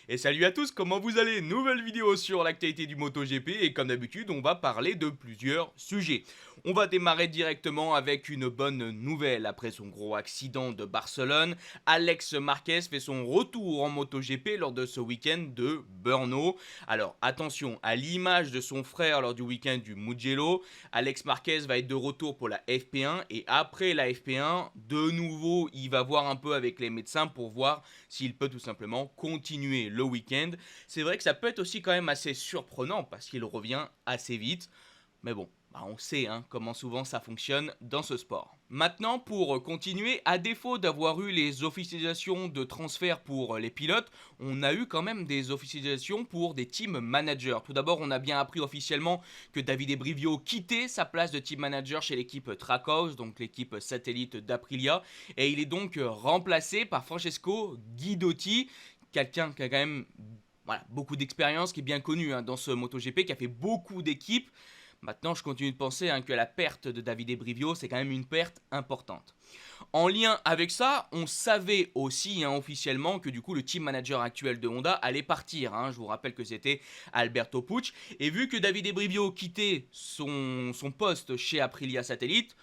Et salut à tous, comment vous allez? Nouvelle vidéo sur l'actualité du MotoGP et comme d'habitude, on va parler de plusieurs sujets. On va démarrer directement avec une bonne nouvelle. Après son gros accident de Barcelone, Alex Marquez fait son retour en MotoGP lors de ce week-end de Brno. Alors attention, à l'image de son frère lors du week-end du Mugello, Alex Marquez va être de retour pour la FP1 et après la FP1, de nouveau, il va voir un peu avec les médecins pour voir s'il peut tout simplement continuer le week-end. C'est vrai que ça peut être aussi quand même assez surprenant parce qu'il revient assez vite. Mais bon, on sait comment souvent ça fonctionne dans ce sport. Maintenant, pour continuer, à défaut d'avoir eu les officialisations de transfert pour les pilotes, on a eu quand même des officialisations pour des team managers. Tout d'abord, on a bien appris officiellement que Davide Brivio quittait sa place de team manager chez l'équipe Trackhouse, donc l'équipe satellite d'Aprilia, et il est donc remplacé par Francesco Guidotti, quelqu'un qui a quand même beaucoup d'expérience, qui est bien connu dans ce MotoGP, qui a fait beaucoup d'équipes. Maintenant, je continue de penser que la perte de Davide Brivio, c'est quand même une perte importante. En lien avec ça, on savait aussi officiellement que du coup le team manager actuel de Honda allait partir. Je vous rappelle que c'était Alberto Pucci. Et vu que Davide Brivio quittait son poste chez Aprilia Satellite,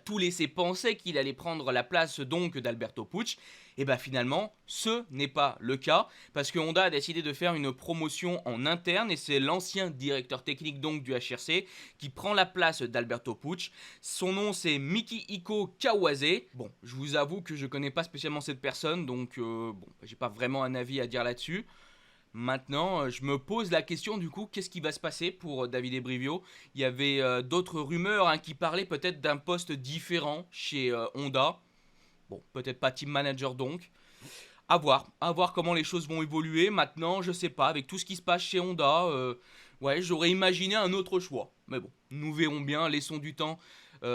tout laissait penser qu'il allait prendre la place donc d'Alberto Pucci. Et finalement, ce n'est pas le cas parce que Honda a décidé de faire une promotion en interne et c'est l'ancien directeur technique donc du HRC qui prend la place d'Alberto Pucci. Son nom c'est Mikihiko Kawase. Bon, je vous avoue que je connais pas spécialement cette personne donc j'ai pas vraiment un avis à dire là-dessus. Maintenant, je me pose la question du coup, qu'est-ce qui va se passer pour Davide Brivio? Il y avait d'autres rumeurs qui parlaient peut-être d'un poste différent chez Honda. Bon, peut-être pas team manager donc. À voir comment les choses vont évoluer. Maintenant, je sais pas, avec tout ce qui se passe chez Honda, ouais, j'aurais imaginé un autre choix. Mais bon, nous verrons bien, laissons du temps,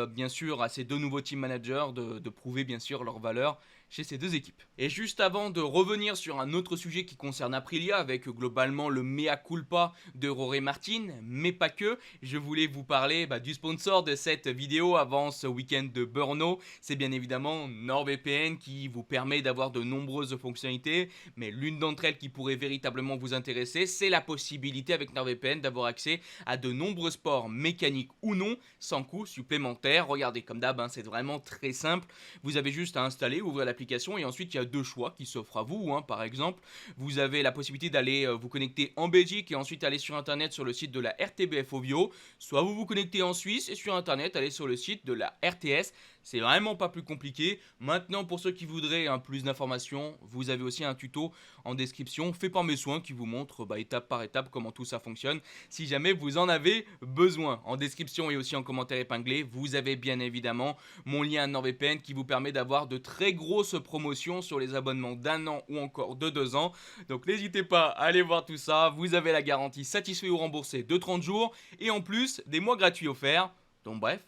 bien sûr, à ces deux nouveaux team managers de prouver bien sûr leur valeur chez ces deux équipes. Et juste avant de revenir sur un autre sujet qui concerne Aprilia, avec globalement le mea culpa de Jorge Martin, mais pas que, je voulais vous parler du sponsor de cette vidéo avant ce week-end de Brno. C'est bien évidemment NordVPN qui vous permet d'avoir de nombreuses fonctionnalités, mais l'une d'entre elles qui pourrait véritablement vous intéresser, c'est la possibilité avec NordVPN d'avoir accès à de nombreux sports mécaniques ou non, sans coût supplémentaire. Regardez, comme d'hab, c'est vraiment très simple. Vous avez juste à installer, ouvrir l'application et ensuite il y a deux choix qui s'offrent à vous. Par exemple, vous avez la possibilité d'aller vous connecter en Belgique et ensuite aller sur internet sur le site de la RTBF Ovio, soit vous vous connectez en Suisse et sur internet aller sur le site de la RTS. C'est vraiment pas plus compliqué. Maintenant, pour ceux qui voudraient plus d'informations, vous avez aussi un tuto en description fait par mes soins qui vous montre étape par étape comment tout ça fonctionne si jamais vous en avez besoin. En description et aussi en commentaire épinglé, vous avez bien évidemment mon lien NordVPN qui vous permet d'avoir de très grosses promotions sur les abonnements d'un an ou encore de 2 ans. Donc n'hésitez pas à aller voir tout ça. Vous avez la garantie satisfait ou remboursé de 30 jours et en plus des mois gratuits offerts. Donc bref,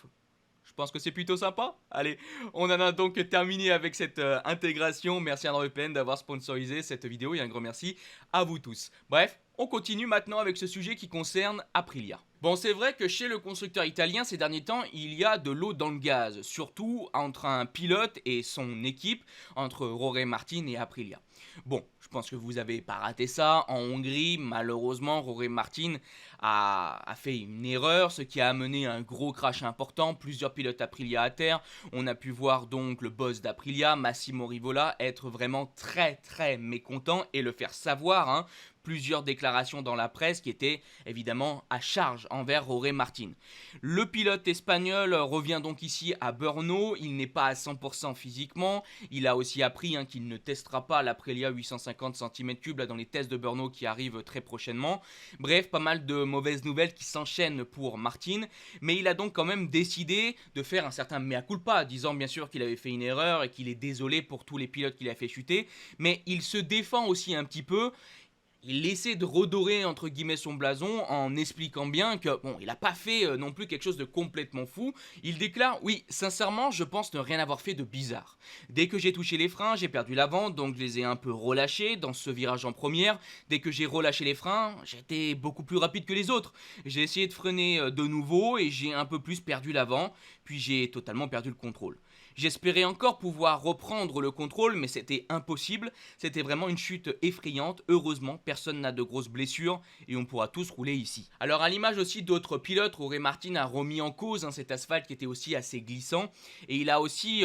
je pense que c'est plutôt sympa. Allez, on en a donc terminé avec cette intégration. Merci à NordVPN d'avoir sponsorisé cette vidéo et un grand merci à vous tous. Bref, on continue maintenant avec ce sujet qui concerne Aprilia. Bon, c'est vrai que chez le constructeur italien, ces derniers temps, il y a de l'eau dans le gaz, surtout entre un pilote et son équipe, entre Jorge Martin et Aprilia. Bon, je pense que vous n'avez pas raté ça. En Hongrie, malheureusement, Jorge Martin a fait une erreur, ce qui a amené un gros crash important, plusieurs pilotes Aprilia à terre. On a pu voir donc le boss d'Aprilia, Massimo Rivola, être vraiment très très mécontent et le faire savoir. Plusieurs déclarations dans la presse qui étaient évidemment à charge envers Jorge Martin. Le pilote espagnol revient donc ici à Brno, il n'est pas à 100% physiquement, il a aussi appris qu'il ne testera pas l'Aprilia 850 cm3 dans les tests de Brno qui arrivent très prochainement. Bref, pas mal de mauvaises nouvelles qui s'enchaînent pour Martin, mais il a donc quand même décidé de faire un certain mea culpa, disant bien sûr qu'il avait fait une erreur et qu'il est désolé pour tous les pilotes qu'il a fait chuter, mais il se défend aussi un petit peu. Il essaie de redorer entre guillemets son blason en expliquant bien que il n'a pas fait non plus quelque chose de complètement fou. Il déclare: oui, sincèrement, je pense ne rien avoir fait de bizarre. Dès que j'ai touché les freins, j'ai perdu l'avant, donc je les ai un peu relâchés dans ce virage en première. Dès que j'ai relâché les freins, j'étais beaucoup plus rapide que les autres. J'ai essayé de freiner de nouveau et j'ai un peu plus perdu l'avant, puis j'ai totalement perdu le contrôle. J'espérais encore pouvoir reprendre le contrôle, mais c'était impossible. C'était vraiment une chute effrayante. Heureusement, personne n'a de grosses blessures et on pourra tous rouler ici. Alors à l'image aussi d'autres pilotes, Jorge Martin a remis en cause cet asphalte qui était aussi assez glissant. Et il a aussi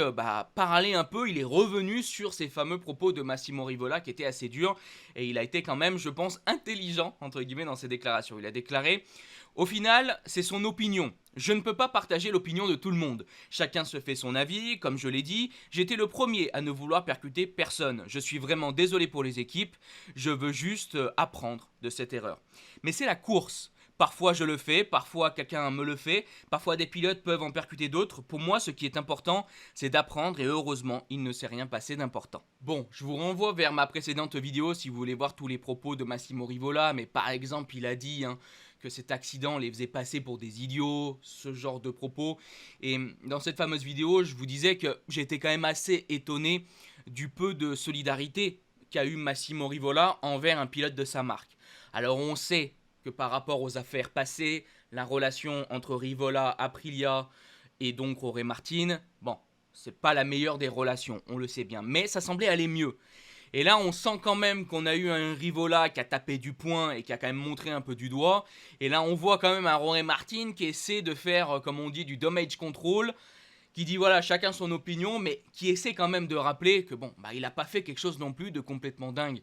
parlé un peu, il est revenu sur ces fameux propos de Massimo Rivola qui étaient assez durs. Et il a été quand même, je pense, intelligent, entre guillemets, dans ses déclarations. Il a déclaré: au final, c'est son opinion. Je ne peux pas partager l'opinion de tout le monde. Chacun se fait son avis, comme je l'ai dit. J'étais le premier à ne vouloir percuter personne. Je suis vraiment désolé pour les équipes. Je veux juste apprendre de cette erreur. Mais c'est la course. Parfois je le fais, parfois quelqu'un me le fait, parfois des pilotes peuvent en percuter d'autres. Pour moi, ce qui est important, c'est d'apprendre et heureusement, il ne s'est rien passé d'important. Bon, je vous renvoie vers ma précédente vidéo si vous voulez voir tous les propos de Massimo Rivola, mais par exemple, il a dit que cet accident les faisait passer pour des idiots, ce genre de propos. Et dans cette fameuse vidéo, je vous disais que j'étais quand même assez étonné du peu de solidarité qu'a eu Massimo Rivola envers un pilote de sa marque. Alors on sait que par rapport aux affaires passées, la relation entre Rivola, Aprilia et donc Jorge Martin, bon, c'est pas la meilleure des relations, on le sait bien, mais ça semblait aller mieux. Et là, on sent quand même qu'on a eu un Rivola qui a tapé du poing et qui a quand même montré un peu du doigt. Et là, on voit quand même un Jorge Martin qui essaie de faire, comme on dit, du damage control, qui dit voilà, chacun son opinion, mais qui essaie quand même de rappeler que bon, il n'a pas fait quelque chose non plus de complètement dingue.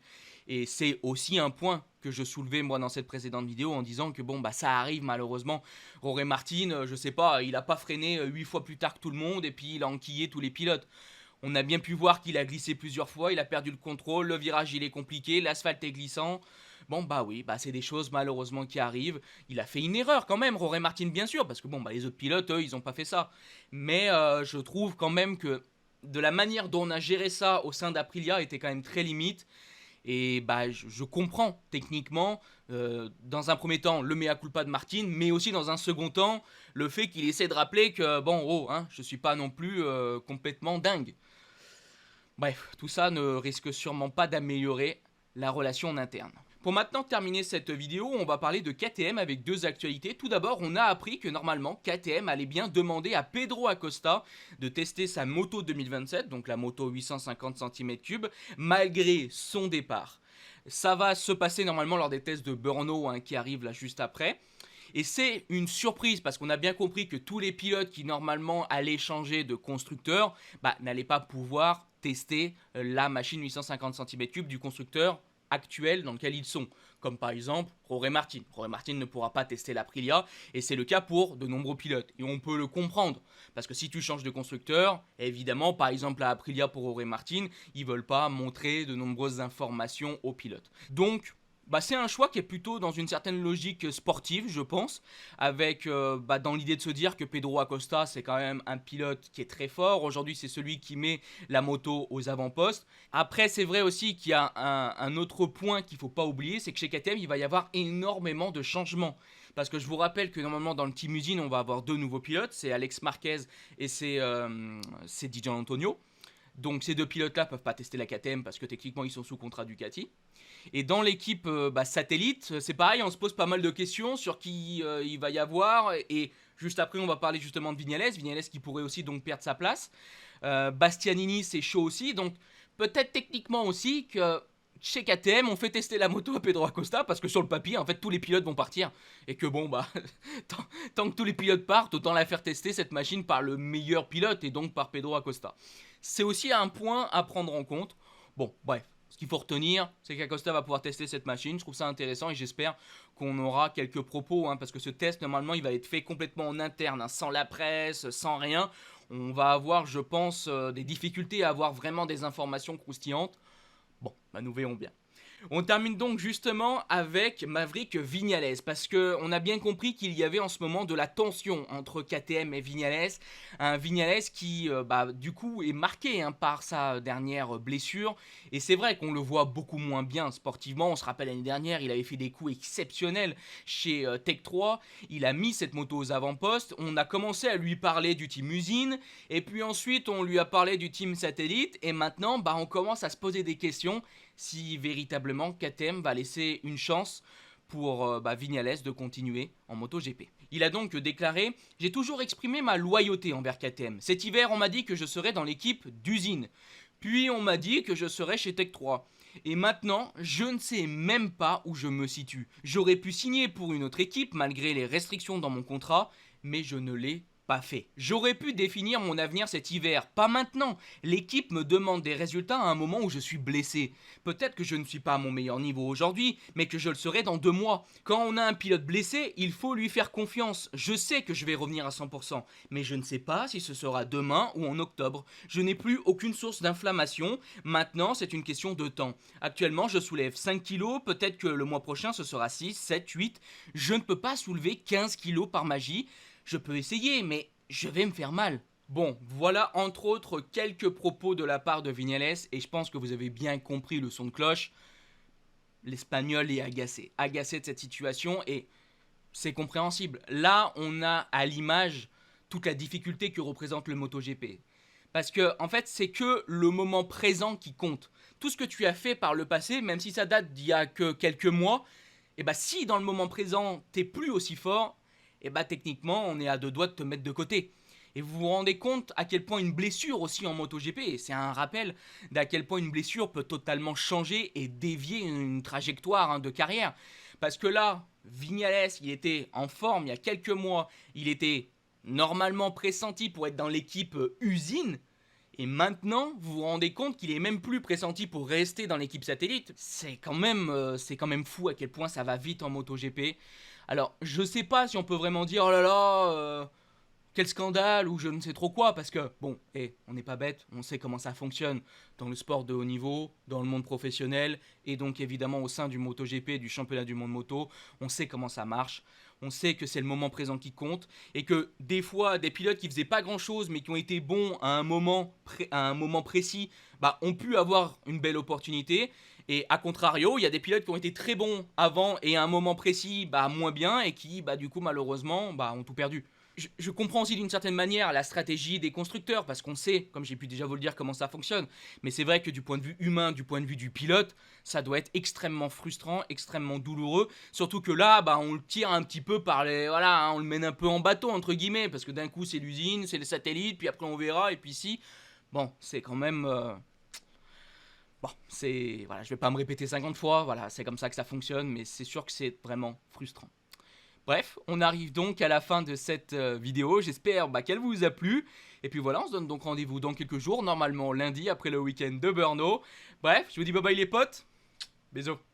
Et c'est aussi un point que je soulevais moi dans cette précédente vidéo en disant que bon, ça arrive malheureusement. Jorge Martin, je sais pas, il a pas freiné 8 fois plus tard que tout le monde et puis il a enquillé tous les pilotes. On a bien pu voir qu'il a glissé plusieurs fois, il a perdu le contrôle, le virage il est compliqué, l'asphalte est glissant. Bon oui, c'est des choses malheureusement qui arrivent. Il a fait une erreur quand même, Jorge Martin bien sûr, parce que les autres pilotes, eux, ils ont pas fait ça. Mais je trouve quand même que de la manière dont on a géré ça au sein d'Aprilia était quand même très limite. Et je comprends techniquement, dans un premier temps, le mea culpa de Martin, mais aussi dans un second temps, le fait qu'il essaie de rappeler que, je suis pas non plus complètement dingue. Bref, tout ça ne risque sûrement pas d'améliorer la relation en interne. Pour maintenant terminer cette vidéo, on va parler de KTM avec deux actualités. Tout d'abord, on a appris que normalement, KTM allait bien demander à Pedro Acosta de tester sa moto 2027, donc la moto 850 cm3, malgré son départ. Ça va se passer normalement lors des tests de Brno qui arrivent là juste après. Et c'est une surprise parce qu'on a bien compris que tous les pilotes qui normalement allaient changer de constructeur n'allaient pas pouvoir tester la machine 850 cm3 du constructeur actuel dans lequel ils sont, comme par exemple Jorge Martin. Jorge Martin ne pourra pas tester l'Aprilia et c'est le cas pour de nombreux pilotes. Et on peut le comprendre parce que si tu changes de constructeur, évidemment, par exemple la Aprilia pour Jorge Martin, ils veulent pas montrer de nombreuses informations aux pilotes. Donc c'est un choix qui est plutôt dans une certaine logique sportive, je pense, avec dans l'idée de se dire que Pedro Acosta, c'est quand même un pilote qui est très fort. Aujourd'hui, c'est celui qui met la moto aux avant-postes. Après, c'est vrai aussi qu'il y a un autre point qu'il ne faut pas oublier, c'est que chez KTM, il va y avoir énormément de changements. Parce que je vous rappelle que normalement, dans le Team Usine, on va avoir deux nouveaux pilotes, c'est Alex Marquez et c'est Di Gianantonio. Donc ces deux pilotes-là ne peuvent pas tester la KTM parce que techniquement, ils sont sous contrat Ducati. Et dans l'équipe satellite, c'est pareil, on se pose pas mal de questions sur qui il va y avoir. Et juste après, on va parler justement de Vignales. Vignales qui pourrait aussi donc perdre sa place. Bastianini, c'est chaud aussi. Donc peut-être techniquement aussi que chez KTM, on fait tester la moto à Pedro Acosta parce que sur le papier, en fait, tous les pilotes vont partir. Et que tant que tous les pilotes partent, autant la faire tester cette machine par le meilleur pilote et donc par Pedro Acosta. C'est aussi un point à prendre en compte. Bon, bref. Ce qu'il faut retenir, c'est qu'Acosta va pouvoir tester cette machine. Je trouve ça intéressant et j'espère qu'on aura quelques propos. Parce que ce test, normalement, il va être fait complètement en interne, sans la presse, sans rien. On va avoir, je pense, des difficultés à avoir vraiment des informations croustillantes. Bon, nous verrons bien. On termine donc justement avec Maverick Viñales parce qu'on a bien compris qu'il y avait en ce moment de la tension entre KTM et Viñales. Un Viñales qui du coup est marqué par sa dernière blessure et c'est vrai qu'on le voit beaucoup moins bien sportivement. On se rappelle l'année dernière, il avait fait des coups exceptionnels chez Tech 3. Il a mis cette moto aux avant-postes. On a commencé à lui parler du team usine et puis ensuite on lui a parlé du team satellite et maintenant on commence à se poser des questions si véritablement KTM va laisser une chance pour Viñales de continuer en MotoGP. Il a donc déclaré: j'ai toujours exprimé ma loyauté envers KTM. Cet hiver, on m'a dit que je serais dans l'équipe d'usine. Puis on m'a dit que je serais chez Tech 3. Et maintenant, je ne sais même pas où je me situe. J'aurais pu signer pour une autre équipe malgré les restrictions dans mon contrat, mais je ne l'ai pas fait. J'aurais pu définir mon avenir cet hiver, pas maintenant. L'équipe me demande des résultats à un moment où je suis blessé. Peut-être que je ne suis pas à mon meilleur niveau aujourd'hui, mais que je le serai dans 2 mois. Quand on a un pilote blessé, il faut lui faire confiance. Je sais que je vais revenir à 100%, mais je ne sais pas si ce sera demain ou en octobre. Je n'ai plus aucune source d'inflammation. Maintenant, c'est une question de temps. Actuellement, je soulève 5 kilos, peut-être que le mois prochain ce sera 6, 7, 8. Je ne peux pas soulever 15 kilos par magie. Je peux essayer, mais je vais me faire mal. Bon, voilà entre autres quelques propos de la part de Viñales, et je pense que vous avez bien compris le son de cloche. L'Espagnol est agacé. Agacé de cette situation, et c'est compréhensible. Là, on a à l'image toute la difficulté que représente le MotoGP. Parce que, en fait, c'est que le moment présent qui compte. Tout ce que tu as fait par le passé, même si ça date d'il y a que quelques mois, et bah si dans le moment présent, t'es plus aussi fort, et bah techniquement, on est à 2 doigts de te mettre de côté. Et vous vous rendez compte à quel point une blessure aussi en MotoGP, et c'est un rappel d'à quel point une blessure peut totalement changer et dévier une trajectoire de carrière. Parce que là, Viñales, il était en forme il y a quelques mois, il était normalement pressenti pour être dans l'équipe usine, et maintenant, vous vous rendez compte qu'il est même plus pressenti pour rester dans l'équipe satellite. C'est quand même fou à quel point ça va vite en MotoGP. Alors, je sais pas si on peut vraiment dire oh là là, quel scandale ou je ne sais trop quoi, parce que bon, on n'est pas bête, on sait comment ça fonctionne dans le sport de haut niveau, dans le monde professionnel, et donc évidemment au sein du MotoGP, du championnat du monde moto, on sait comment ça marche. On sait que c'est le moment présent qui compte et que des fois, des pilotes qui faisaient pas grand chose mais qui ont été bons à un moment précis, bah, ont pu avoir une belle opportunité. Et à contrario, il y a des pilotes qui ont été très bons avant et à un moment précis, bah, moins bien et qui, bah, du coup, malheureusement, bah, ont tout perdu. Je comprends aussi d'une certaine manière la stratégie des constructeurs parce qu'on sait, comme j'ai pu déjà vous le dire, comment ça fonctionne. Mais c'est vrai que du point de vue humain, du point de vue du pilote, ça doit être extrêmement frustrant, extrêmement douloureux. Surtout que là, bah, on le tire un petit peu par les... Voilà, on le mène un peu en bateau, entre guillemets, parce que d'un coup, c'est l'usine, c'est les satellites, puis après on verra, et puis si... Bon, c'est quand même... Bon, c'est... Voilà, je vais pas me répéter 50 fois, voilà, c'est comme ça que ça fonctionne, mais c'est sûr que c'est vraiment frustrant. Bref, on arrive donc à la fin de cette vidéo, j'espère qu'elle vous a plu. Et puis voilà, on se donne donc rendez-vous dans quelques jours, normalement lundi après le week-end de Brno. Bref, je vous dis bye bye les potes, bisous.